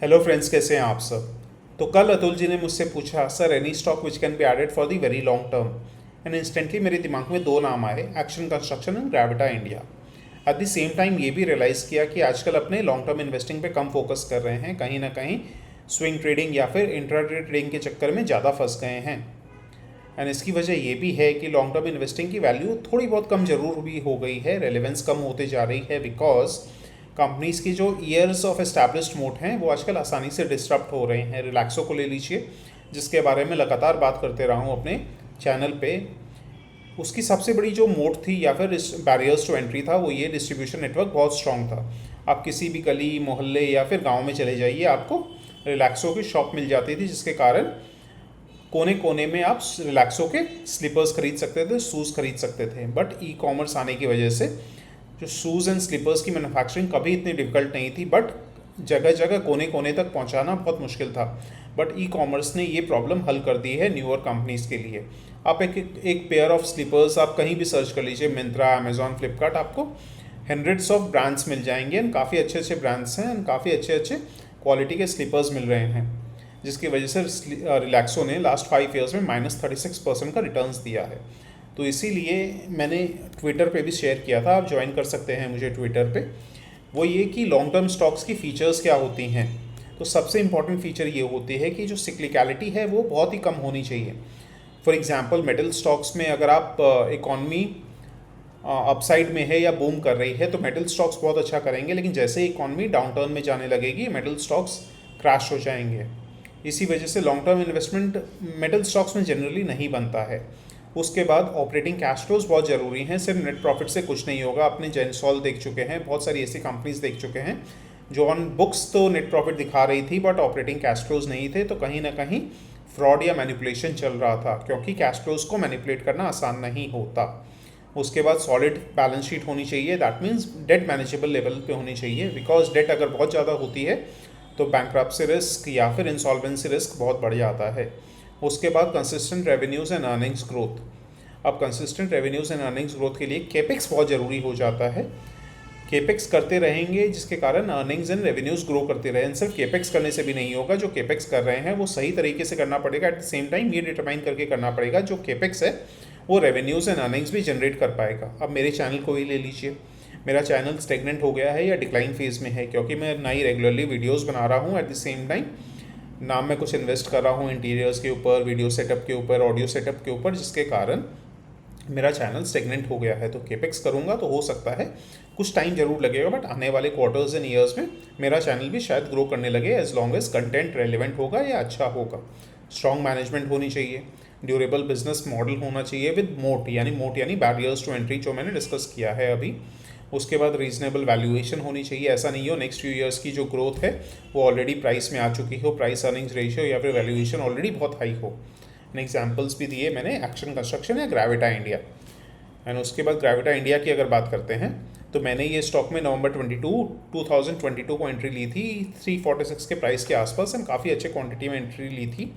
Hello friends, कैसे हैं आप सब। तो कल अतुल जी ने मुझसे पूछा, sir any stock which can be added for the very long term. And instantly मेरे दिमाग में दो नाम आए, action construction and Gravita India. At the same time ये भी रियलाइज़ किया कि आजकल अपने लॉन्ग टर्म इन्वेस्टिंग पे कम फोकस कर रहे हैं, कहीं ना कहीं स्विंग ट्रेडिंग या फिर इंट्राडे ट्रेडिंग के चक्कर में ज़्यादा फंस गए हैं। एंड इसकी वजह ये भी है कि लॉन्ग टर्म इन्वेस्टिंग की वैल्यू थोड़ी बहुत कम जरूर भी हो गई है, रेलेवेंस कम होते जा रही है, बिकॉज कंपनीज की जो ईयर्स ऑफ एस्टैब्लिश्ड मोड हैं वो आजकल आसानी से डिस्टर्ब हो रहे हैं। रिलैक्सो को ले लीजिए, जिसके बारे में लगातार बात करते रहा हूँ अपने चैनल पे। उसकी सबसे बड़ी जो मोड थी या फिर बैरियर्स टू एंट्री था वो ये डिस्ट्रीब्यूशन नेटवर्क बहुत स्ट्रांग था। आप किसी भी गली मोहल्ले या फिर गांव में चले जाइए, आपको रिलैक्सो की शॉप मिल जाती थी, जिसके कारण कोने कोने में आप रिलैक्सो के स्लीपर्स खरीद सकते थे, शूज़ खरीद सकते थे। बट ई कॉमर्स आने की वजह से जो शूज़ एंड स्लीपर्स की मैन्युफैक्चरिंग कभी इतनी डिफिकल्ट नहीं थी, बट जगह जगह कोने कोने तक पहुंचाना बहुत मुश्किल था। बट ई कॉमर्स ने ये प्रॉब्लम हल कर दी है न्यूअर कंपनीज़ के लिए। आप एक पेयर ऑफ स्लीपर्स आप कहीं भी सर्च कर लीजिए, मिंत्रा, अमेजॉन, फ्लिपकार्ट, आपको हंड्रेड्स ऑफ ब्रांड्स मिल जाएंगे एंड काफ़ी अच्छे अच्छे ब्रांड्स हैं एंड काफ़ी अच्छे अच्छे क्वालिटी के स्लीपर्स मिल रहे हैं, जिसकी वजह से रिलैक्सो ने लास्ट 5 ईयर्स में -36% का रिटर्न्स दिया है। तो इसीलिए मैंने ट्विटर पे भी शेयर किया था, आप ज्वाइन कर सकते हैं मुझे ट्विटर पे। वो ये कि लॉन्ग टर्म स्टॉक्स की फ़ीचर्स क्या होती हैं। तो सबसे इम्पॉर्टेंट फ़ीचर ये होती है कि जो सिक्लिकलिटी है वो बहुत ही कम होनी चाहिए। फॉर एग्जांपल मेटल स्टॉक्स में अगर आप इकॉनमी अपसाइड में है या बूम कर रही है तो मेटल स्टॉक्स बहुत अच्छा करेंगे, लेकिन जैसे इकॉनमी डाउनटर्न में जाने लगेगी मेटल स्टॉक्स क्रैश हो जाएंगे। इसी वजह से long term investment metal stocks में जनरली नहीं बनता है। उसके बाद ऑपरेटिंग कैश फ्लोज बहुत ज़रूरी हैं, सिर्फ नेट प्रॉफिट से कुछ नहीं होगा। अपने जेनसॉल देख चुके हैं, बहुत सारी ऐसी कंपनीज देख चुके हैं जो ऑन बुक्स तो नेट प्रॉफिट दिखा रही थी बट ऑपरेटिंग कैश फ्लोज नहीं थे, तो कहीं ना कहीं फ्रॉड या मैनिपुलेशन चल रहा था, क्योंकि कैश फ्लोज को मैनिपुलेट करना आसान नहीं होता। उसके बाद सॉलिड बैलेंस शीट होनी चाहिए, that means debt manageable level पे होनी चाहिए, बिकॉज डेट अगर बहुत ज़्यादा होती है तो बैंक्रप्सी रिस्क या फिर इंसॉल्वेंसी रिस्क बहुत बढ़ जाता है। उसके बाद consistent revenues and earnings growth. अब consistent revenues and earnings growth के लिए केपेक्स बहुत ज़रूरी हो जाता है। केपेक्स करते रहेंगे जिसके कारण अर्निंग्स एंड रेवेन्यूज़ ग्रो करते रहें। सिर्फ केपेक्स करने से भी नहीं होगा, जो केपेक्स कर रहे हैं वो सही तरीके से करना पड़ेगा। एट द सेम टाइम ये डिटरमाइन करके करना पड़ेगा जो केपेक्स है वो रेवेन्यूज़ एंड अर्निंग्स भी जनरेट कर पाएगा। अब मेरे चैनल को ही ले लीजिए, मेरा चैनल स्टेगनेंट हो गया है या डिक्लाइन फेज़ में है, क्योंकि मैं ना ही रेगुलरली वीडियोस बना रहा हूँ, एट द सेम टाइम ना मैं कुछ इन्वेस्ट कर रहा हूँ इंटीरियर्स के ऊपर, वीडियो सेटअप के ऊपर, ऑडियो सेटअप के ऊपर, जिसके कारण मेरा चैनल स्टेगनेंट हो गया है। तो केपेक्स करूँगा तो हो सकता है कुछ टाइम जरूर लगेगा, बट आने वाले क्वार्टर्स एंड ईयर्स में मेरा चैनल भी शायद ग्रो करने लगे, as long as content relevant होगा या अच्छा होगा। स्ट्रॉन्ग मैनेजमेंट होनी चाहिए, ड्यूरेबल बिजनेस मॉडल होना चाहिए विद मोट यानी बैरियर्स टू एंट्री, जो मैंने डिस्कस किया है अभी। उसके बाद रीजनेबल वैल्यूएशन होनी चाहिए, ऐसा नहीं हो नेक्स्ट फ्यू ईयर्स की जो ग्रोथ है वो ऑलरेडी प्राइस में आ चुकी हो, प्राइस अर्निंग्स रेशियो या फिर वैल्यूएशन ऑलरेडी बहुत हाई हो। एग्जाम्पल्स भी दिए मैंने, एक्शन कंस्ट्रक्शन या ग्रेविटा इंडिया। एंड उसके बाद ग्रेविटा इंडिया की अगर बात करते हैं तो मैंने ये स्टॉक में नवंबर 2022 को एंट्री ली थी 346 के प्राइस के आसपास, एंड काफ़ी अच्छे क्वांटिटी में एंट्री ली थी।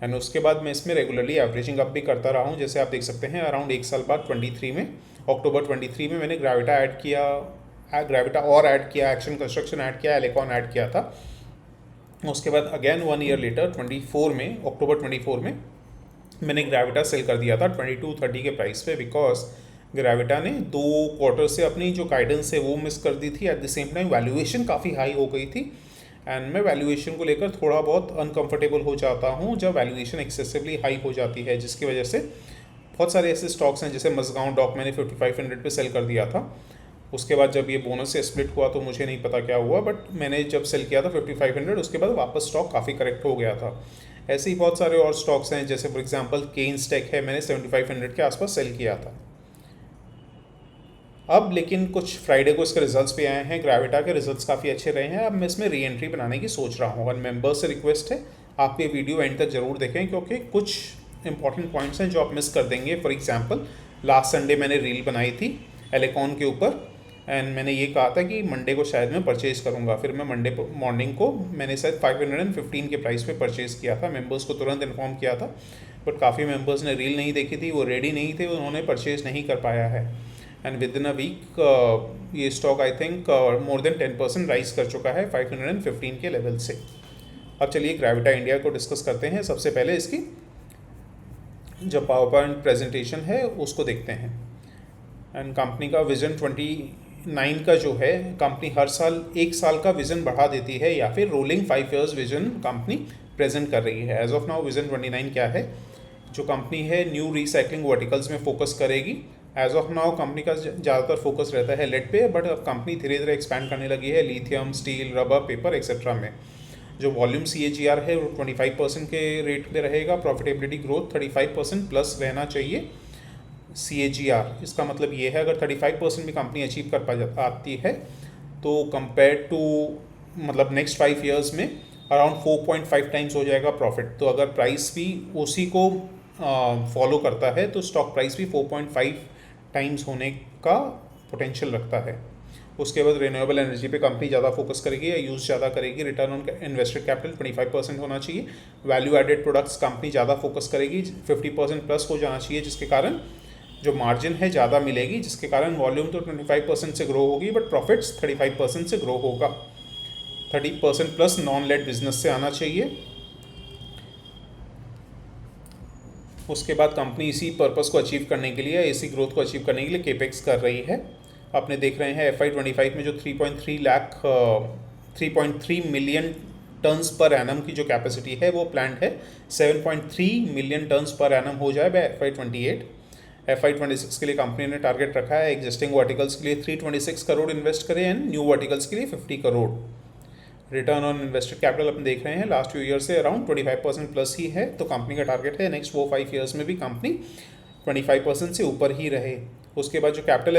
एंड उसके बाद मैं इसमें रेगुलरली एवरेजिंग अप भी करता रहा हूँ। जैसे आप देख सकते हैं अराउंड एक साल बाद 23 में, अक्टूबर 23 में मैंने ग्रेविटा ऐड किया, एक्शन कंस्ट्रक्शन ऐड किया, एलेकॉन ऐड किया था। उसके बाद अगेन 1 ईयर लेटर 24 में, अक्टूबर 24 में मैंने ग्रेविटा सेल कर दिया था 2230 के प्राइस पे, बिकॉज ग्रेविटा ने 2 क्वार्टर से अपनी जो गाइडेंस है वो मिस कर दी थी। Eight the same time valuation काफ़ी हाई हो गई थी, एंड मैं वैल्यूएशन को लेकर थोड़ा बहुत अनकंफर्टेबल हो जाता हूँ जब वैल्यूएशन एक्सेसिवली हाई हो जाती है, जिसकी वजह से बहुत सारे ऐसे स्टॉक्स हैं, जैसे मजगांव डॉक मैंने 5500 पे सेल कर दिया था। उसके बाद जब ये बोनस से स्प्लिट हुआ तो मुझे नहीं पता क्या हुआ, बट मैंने जब सेल किया था 5500, उसके बाद वापस स्टॉक काफ़ी करेक्ट हो गया था। ऐसे ही बहुत सारे और स्टॉक्स हैं, जैसे फॉर एग्जांपल केन्स टेक है, मैंने 7500 के आसपास सेल किया था। अब लेकिन कुछ फ्राइडे को इसके रिजल्ट्स भी आए हैं, ग्रेविटा के रिजल्ट्स काफ़ी अच्छे रहे हैं। अब मैं इसमें री एंट्री बनाने की सोच रहा हूँ, और मेंबर्स से रिक्वेस्ट है आप ये वीडियो एंड तक जरूर देखें, क्योंकि कुछ इंपॉर्टेंट पॉइंट्स हैं जो आप मिस कर देंगे। फॉर एग्जांपल लास्ट संडे मैंने रील बनाई थी एलेकॉन के ऊपर, एंड मैंने ये कहा था कि मंडे को शायद मैं परचेज करूंगा। फिर मैं मंडे मॉर्निंग को मैंने शायद 515 के प्राइस पे परचेज़ किया था, मेंबर्स को तुरंत इन्फॉर्म किया था, बट काफ़ी मेंबर्स ने रील नहीं देखी थी, वो रेडी नहीं थे, उन्होंने परचेज़ नहीं कर पाया है। And within a week ये stock I think more than 10% rise कर चुका है 515 के लेवल से। अब चलिए ग्रेविटा इंडिया को डिस्कस करते हैं। सबसे पहले इसकी जो पावर पॉइंट प्रेजेंटेशन है उसको देखते हैं। एंड कंपनी का विजन 29 का जो है, कंपनी हर साल 1 साल का विजन बढ़ा देती है या फिर rolling 5 years vision company present कर रही है। एज ऑफ नाउ विजन 29 क्या है? जो कंपनी है न्यू रिसाइकलिंग वर्टिकल्स में फोकस करेगी। एज ऑफ नाउ कंपनी का ज़्यादातर फोकस रहता है लेड पे, बट अब कंपनी धीरे धीरे एक्सपैंड करने लगी है lithium, steel, rubber, paper etcetera में। जो वॉल्यूम CAGR है वो 25% के रेट पे रहेगा। प्रॉफिटेबिलिटी ग्रोथ 35% प्लस रहना चाहिए CAGR। इसका मतलब ये है अगर 35% भी कंपनी अचीव कर पाती है तो कंपेयर टू मतलब नेक्स्ट 5 ईयर्स में अराउंड 4.5 टाइम्स हो जाएगा प्रॉफिट। तो अगर प्राइस भी उसी को फॉलो करता है तो स्टॉक प्राइस भी 4.5 टाइम्स होने का पोटेंशियल रखता है। उसके बाद रिन्यूएबल एनर्जी पे कंपनी ज़्यादा फोकस करेगी या यूज़ ज़्यादा करेगी। रिटर्न ऑन इन्वेस्टेड कैपिटल 25% होना चाहिए। वैल्यू एडेड प्रोडक्ट्स कंपनी ज़्यादा फोकस करेगी, 50% प्लस हो जाना चाहिए, जिसके कारण जो मार्जिन है ज़्यादा मिलेगी, जिसके कारण वॉल्यूम तो 25% से ग्रो होगी बट प्रॉफिट्स 35% से ग्रो होगा। 30% प्लस नॉन लेड बिजनेस से आना चाहिए। उसके बाद कंपनी इसी पर्पस को अचीव करने के लिए, इसी ग्रोथ को अचीव करने के लिए केपेक्स कर रही है। आपने देख रहे हैं FY25 में जो 3.3 मिलियन टन्स पर एनम की जो कैपेसिटी है वो प्लान्ड है 7.3 मिलियन टन्स पर एनम हो जाए बाय FY28। FY26 के लिए कंपनी ने टारगेट रखा है एग्जिस्टिंग वर्टिकल्स के लिए 326 करोड़ इन्वेस्ट करें एंड न्यू वर्टिकल्स के लिए 50 crore. Return on invested capital अपन देख रहे हैं लास्ट फ्यू ईयर से अराउंड 25% प्लस ही है। तो कंपनी का टारगेट है नेक्स्ट 4-5 ईयर्स में भी कंपनी 25% से ऊपर ही रहे। उसके बाद जो कैपिटल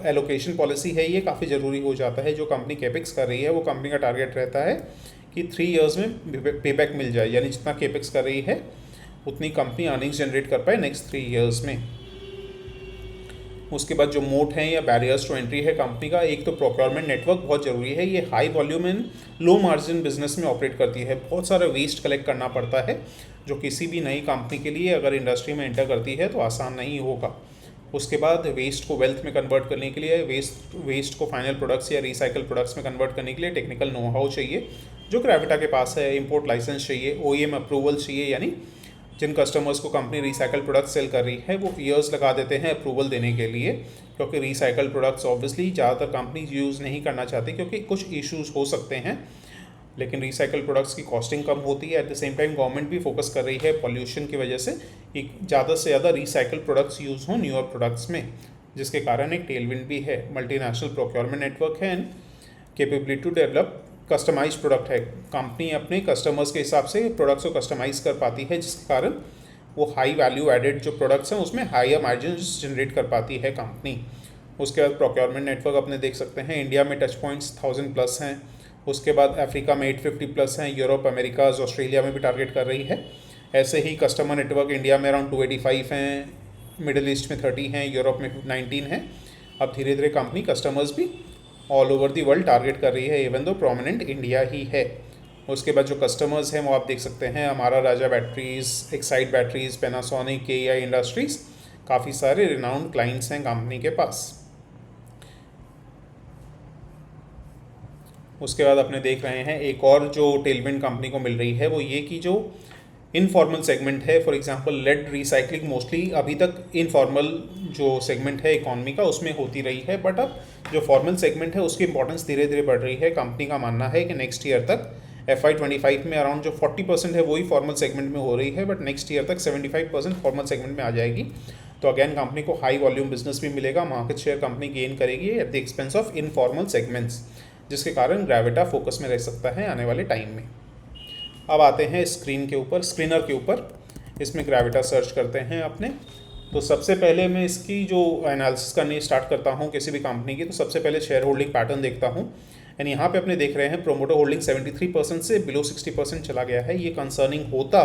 एलोकेशन पॉलिसी है ये काफ़ी ज़रूरी हो जाता है। जो कंपनी केपेक्स कर रही है वो कंपनी का टारगेट रहता है कि 3 ईयर्स में पेबैक मिल जाए, यानी जितना केपेक्स कर रही है उतनी कंपनी अर्निंग्स जनरेट कर पाए नेक्स्ट 3 ईयर्स में। उसके बाद जो मोट है या बैरियर्स टू एंट्री है कंपनी का, एक तो प्रोक्योरमेंट नेटवर्क बहुत ज़रूरी है। ये high volume and low margin business में ऑपरेट करती है। बहुत सारा वेस्ट कलेक्ट करना पड़ता है जो किसी भी नई कंपनी के लिए अगर इंडस्ट्री में एंटर करती है तो आसान नहीं होगा। उसके बाद वेस्ट को वेल्थ में कन्वर्ट करने के लिए, वेस्ट को फाइनल प्रोडक्ट्स या रिसाइकल प्रोडक्ट्स में कन्वर्ट करने के लिए टेक्निकल नो हाउ चाहिए जो ग्रेविटा के पास है। इंपोर्ट लाइसेंस चाहिए, OEM अप्रूवल चाहिए, यानी जिन कस्टमर्स को कंपनी रिसाइकल प्रोडक्ट्स सेल कर रही है वो ईयर्स लगा देते हैं अप्रूवल देने के लिए, क्योंकि रिसाइकल प्रोडक्ट्स ऑब्वियसली ज़्यादातर कंपनी यूज़ नहीं करना चाहती क्योंकि कुछ इश्यूज हो सकते हैं। लेकिन रिसाइकल प्रोडक्ट्स की कॉस्टिंग कम होती है। Eight the same time government भी फोकस कर रही है पॉल्यूशन की वजह से कि ज़्यादा से ज़्यादा रिसाइकल प्रोडक्ट्स यूज़ हों न्यूअर प्रोडक्ट्स में, जिसके कारण एक टेलविंड भी है। मल्टीनेशनल प्रोक्योरमेंट नेटवर्क है and capability to develop customize product है। कंपनी अपने कस्टमर्स के हिसाब से प्रोडक्ट्स को कस्टमाइज़ कर पाती है, जिसके कारण वो हाई वैल्यू एडेड जो प्रोडक्ट्स हैं उसमें हायर मार्जिन जनरेट कर पाती है कंपनी। उसके बाद प्रोक्योरमेंट नेटवर्क अपने देख सकते हैं, इंडिया में टच पॉइंट्स 1000 प्लस हैं। उसके बाद अफ्रीका में 850 प्लस हैं। यूरोप, अमेरिकाज, ऑस्ट्रेलिया में भी टारगेट कर रही है। ऐसे ही कस्टमर नेटवर्क इंडिया में अराउंड 285 हैं, मिडिल ईस्ट में 30 हैं, यूरोप में 19 हैं। अब धीरे धीरे कंपनी कस्टमर्स भी all over the world target कर रही है, इवन दो प्रोमिनेंट इंडिया ही है। उसके बाद जो कस्टमर्स हैं वो आप देख सकते हैं, Amara Raja batteries, Exide batteries, Panasonic, KEI industries, काफ़ी सारे रिनाउंड क्लाइंट्स हैं कंपनी के पास। उसके बाद अपने देख रहे हैं एक और जो टेलविंड कंपनी को मिल रही है वो ये कि जो इनफॉर्मल सेगमेंट है, for example lead recycling mostly अभी तक इनफॉर्मल जो सेगमेंट है इकॉनमी का उसमें होती रही है, बट अब जो फॉर्मल सेगमेंट है उसकी इंपॉर्टेंस धीरे धीरे बढ़ रही है। कंपनी का मानना है कि नेक्स्ट ईयर तक FY25 में अराउंड जो 40% है वही फॉर्मल सेगमेंट में हो रही है, बट नेक्स्ट ईयर तक 75% फॉर्मल सेगमेंट में आ जाएगी। तो अगेन कंपनी को हाई वॉल्यूम बिजनेस भी मिलेगा, मार्केट शेयर कंपनी गेन करेगी at the expense of informal segments, जिसके कारण ग्रेविटा फोकस में रह सकता है आने वाले टाइम में। अब आते हैं स्क्रीनर के ऊपर, इसमें ग्रेविटा सर्च करते हैं अपने। तो सबसे पहले मैं इसकी जो एनालिसिस करनी स्टार्ट करता हूँ किसी भी कंपनी की, तो सबसे पहले शेयर होल्डिंग पैटर्न देखता हूँ। एंड यहाँ पे अपने देख रहे हैं प्रोमोटर होल्डिंग 73% से बिलो 60% चला गया है। ये कंसर्निंग होता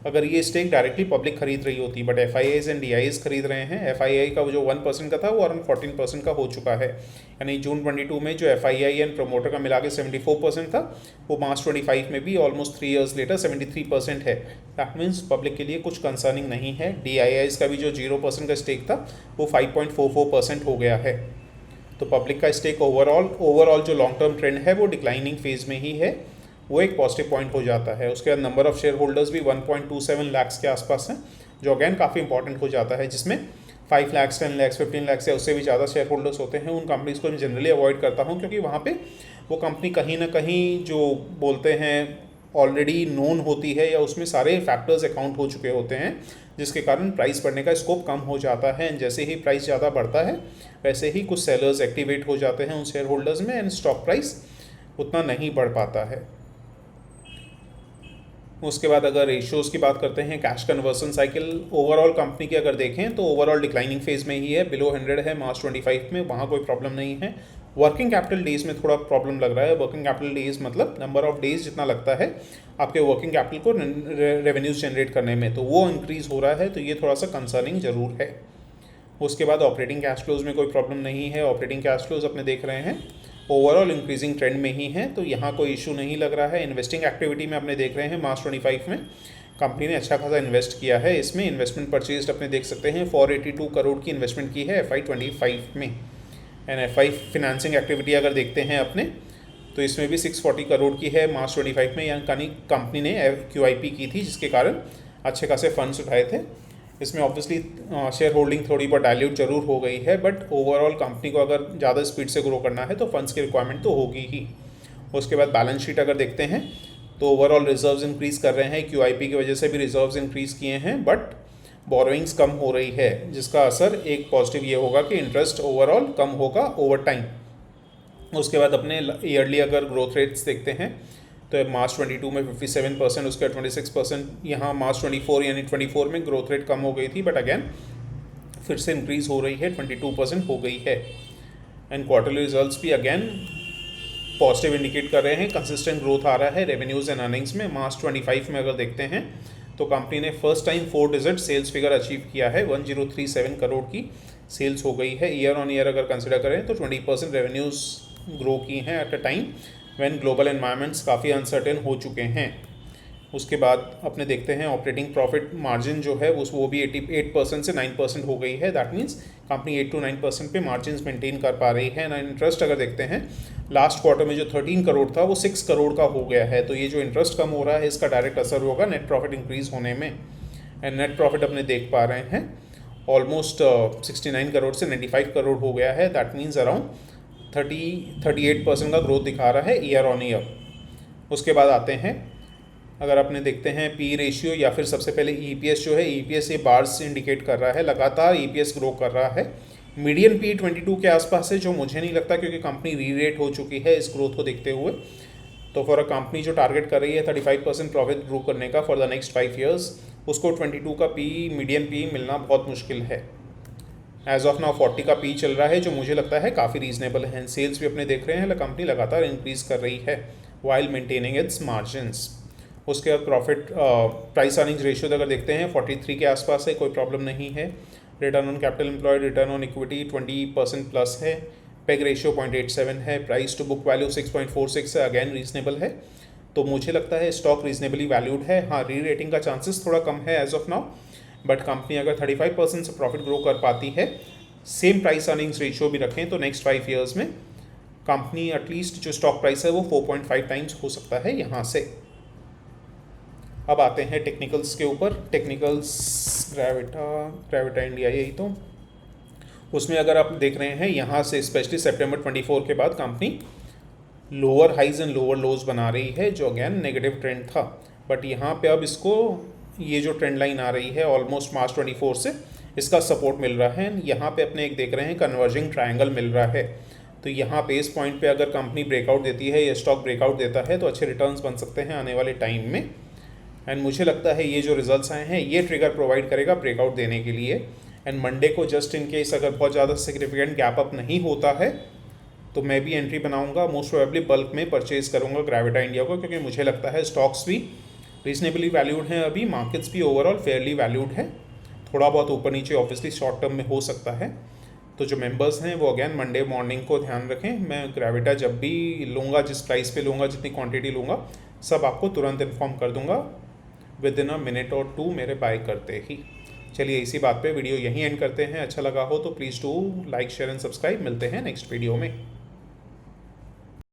अगर ये स्टेक डायरेक्टली पब्लिक खरीद रही होती, बट FIIs एंड DIIs खरीद रहे हैं। FII का जो 1% का था वो अराउंड 14% का हो चुका है, यानी जून 22 में जो FII एंड प्रमोटर का मिला के 74% था, वो मार्च 25 में भी ऑलमोस्ट 3 ईयर्स लेटर 73% है। दैट मीन्स पब्लिक के लिए कुछ कंसर्निंग नहीं है। DIIs का भी जो 0% का स्टेक था वो 5.44% हो गया है। तो पब्लिक का स्टेक ओवरऑल जो लॉन्ग टर्म ट्रेंड है वो डिक्लाइनिंग फेज में ही है, वो एक पॉजिटिव पॉइंट हो जाता है। उसके बाद नंबर ऑफ शेयर होल्डर्स भी 1.27 लाख्स के आसपास हैं, जो अगैन काफ़ी इंपॉर्टेंट हो जाता है, जिसमें 5 लाख्स 10 लाख्स 15 लाख्स या उससे भी ज़्यादा शेयर होल्डर्स होते हैं। उन कंपनीज़ को मैं जनरली अवॉइड करता हूँ, क्योंकि वहाँ पे वो कंपनी कहीं ना कहीं जो बोलते हैं ऑलरेडी नोन होती है, या उसमें सारे फैक्टर्स अकाउंट हो चुके होते हैं, जिसके कारण प्राइस बढ़ने का स्कोप कम हो जाता है। जैसे ही प्राइस ज़्यादा बढ़ता है वैसे ही कुछ सेलर्स एक्टिवेट हो जाते हैं उन शेयर होल्डर्स में, एंड स्टॉक प्राइस उतना नहीं बढ़ पाता है। उसके बाद अगर रेशियोज़ की बात करते हैं, cash conversion cycle overall company की अगर देखें तो ओवरऑल डिक्लाइनिंग फेज में ही है, बिलो 100 है मार्च 25 में, वहाँ कोई प्रॉब्लम नहीं है। वर्किंग कैपिटल डेज में थोड़ा प्रॉब्लम लग रहा है। वर्किंग कैपिटल डेज मतलब नंबर ऑफ डेज जितना लगता है आपके वर्किंग कैपिटल को रेवेन्यूज जनरेट करने में, तो वो इंक्रीज़ हो रहा है, तो ये थोड़ा सा कंसर्निंग ज़रूर है। उसके बाद ऑपरेटिंग कैश फ्लोज में कोई प्रॉब्लम नहीं है। ऑपरेटिंग कैश फ्लोज अपने देख रहे हैं ओवरऑल इंक्रीजिंग ट्रेंड में ही है, तो यहाँ कोई इशू नहीं लग रहा है। इन्वेस्टिंग एक्टिविटी में अपने देख रहे हैं मार्च 25 में कंपनी ने अच्छा खासा इन्वेस्ट किया है। इसमें इन्वेस्टमेंट परचेज अपने देख सकते हैं 482 करोड़ की इन्वेस्टमेंट की है FY 25 में। एंड FI फिनेंसिंग एक्टिविटी अगर देखते हैं अपने, तो इसमें भी 640 करोड़ की है मार्च 25 में, यानी कंपनी ने QIP की थी, जिसके कारण अच्छे खासे फंड्स उठाए थे। इसमें ऑब्वियसली शेयर होल्डिंग थोड़ी बहुत डाइल्यूट जरूर हो गई है, बट ओवरऑल कंपनी को अगर ज़्यादा स्पीड से ग्रो करना है तो फंड्स की रिक्वायरमेंट तो होगी ही। उसके बाद बैलेंस शीट अगर देखते हैं तो ओवरऑल रिजर्व्स इंक्रीज़ कर रहे हैं, QIP की वजह से भी रिजर्व्स इंक्रीज़ किए हैं, बट बोरोइंग्स कम हो रही है, जिसका असर एक पॉजिटिव ये होगा कि इंटरेस्ट ओवरऑल कम होगा ओवर टाइम। उसके बाद अपने ईयरली अगर ग्रोथ रेट्स देखते हैं तो मार्च 22 में 57%, उसके 26%, यहाँ मार्च 24 यानी 24 में ग्रोथ रेट कम हो गई थी, बट अगेन फिर से इंक्रीज़ हो रही है, 22% हो गई है। एंड क्वार्टरली रिजल्ट्स भी अगेन पॉजिटिव इंडिकेट कर रहे हैं, कंसिस्टेंट ग्रोथ आ रहा है रेवेन्यूज़ एंड अर्निंग्स में। मार्च 25 में अगर देखते हैं तो कंपनी ने first time 4 digit sales figure achieve किया है, 1037 करोड़ की सेल्स हो गई है। ईयर ऑन ईयर अगर कंसिडर करें तो 20% रेवेन्यूज़ ग्रो की हैं at a time when global environments काफ़ी अनसर्टेन हो चुके हैं। उसके बाद अपने देखते हैं ऑपरेटिंग प्रॉफिट मार्जिन जो है वो भी 88% से 9% हो गई है। दैट मीन्स कंपनी 8 to 9% पे मार्जिन मेंटेन कर पा रही है। ना इंटरेस्ट अगर देखते हैं लास्ट क्वार्टर में जो 13 करोड़ था वो 6 करोड़ का हो गया है, तो ये जो इंटरेस्ट कम हो रहा है इसका डायरेक्ट असर होगा नेट प्रॉफिट इंक्रीज़ होने में। एंड नेट प्रॉफिट अपने देख पा रहे हैं ऑलमोस्ट 69 करोड़ से 95 करोड़ हो गया है। दैट मीन्स अराउंड 38% का ग्रोथ दिखा रहा है ईयर ऑन ईयर। उसके बाद आते हैं अगर अपने देखते हैं पी रेशियो या फिर सबसे पहले EPS जो है, EPS ये बार्स इंडिकेट कर रहा है, लगातार EPS ग्रो कर रहा है। मीडियन P 22 के आसपास है, जो मुझे नहीं लगता, क्योंकि कंपनी री-रेट हो चुकी है इस ग्रोथ को देखते हुए। तो फॉर अ कंपनी जो टारगेट कर रही है 35% प्रॉफिट ग्रो करने का फॉर द नेक्स्ट 5 ईयर्स, उसको 22 का P मीडियन P मिलना बहुत मुश्किल है। एज ऑफ नाउ 40 का P चल रहा है, जो मुझे लगता है काफ़ी रीजनेबल है। सेल्स भी अपने देख रहे हैं, कंपनी लगातार इंक्रीज़ कर रही है वाइल मेंटेनिंग इट्स मार्जिन्स। उसके बाद प्रॉफिट प्राइस अर्निंग्स रेशियो अगर देखते हैं 43 के आसपास है, कोई प्रॉब्लम नहीं है। Return on capital employed, return on equity 20% plus है। पेग रेशियो 0.87 है। प्राइस टू बुक वैल्यू 6.46 है, अगेन रीजनेबल है। तो मुझे लगता है स्टॉक रीजनेबली वैल्यूड है। हाँ, री रेटिंग का चांसेस थोड़ा कम है as of now, but company अगर 35% से प्रॉफिट ग्रो कर पाती है, सेम प्राइस अर्निंग्स रेशियो भी रखें, तो नेक्स्ट 5 ईयर्स में कंपनी एटलीस्ट जो स्टॉक प्राइस है वो 4.5 टाइम्स हो सकता है यहाँ से। अब आते हैं टेक्निकल्स के ऊपर। टेक्निकल्स ग्रेविटा इंडिया, यही तो उसमें अगर आप देख रहे हैं यहाँ से स्पेशली सितंबर 24 के बाद company lower highs and lower lows बना रही है, जो अगेन नेगेटिव ट्रेंड था, बट यहाँ पे अब इसको ये जो ट्रेंड लाइन आ रही है ऑलमोस्ट मार्च 24 से, इसका सपोर्ट मिल रहा है। यहाँ पे अपने एक देख रहे हैं कन्वर्जिंग ट्रायंगल मिल रहा है, तो यहाँ पे इस पॉइंट पे अगर कंपनी ब्रेकआउट देती है या स्टॉक ब्रेकआउट देता है तो अच्छे रिटर्न्स बन सकते हैं आने वाले टाइम में। एंड मुझे लगता है ये जो रिजल्ट्स आए हैं ये ट्रिगर प्रोवाइड करेगा ब्रेकआउट देने के लिए। एंड मंडे को जस्ट इन केस अगर बहुत ज़्यादा सिग्निफिकेंट गैप अप नहीं होता है तो मैं भी एंट्री बनाऊंगा, मोस्ट प्रोबेबली बल्क में परचेज करूंगा ग्रेविटा इंडिया को, क्योंकि मुझे लगता है स्टॉक्स भी रीजनेबली वैल्यूड है अभी, मार्केट्स भी ओवरऑल फेयरली वैल्यूड है, थोड़ा बहुत ऊपर नीचे ऑब्वियसली शॉर्ट टर्म में हो सकता है। तो जो मेंबर्स हैं वो अगेन मंडे मॉर्निंग को ध्यान रखें, मैं ग्रेविटा जब भी लूँगा, जिस प्राइस पे लूँगा, जितनी क्वांटिटी लूँगा, सब आपको तुरंत इन्फॉर्म कर दूंगा विद इन अ मिनट और 2 मेरे बाय करते ही। चलिए इसी बात पे वीडियो यहीं एंड करते हैं। अच्छा लगा हो तो please do like share and subscribe. मिलते हैं नेक्स्ट वीडियो में।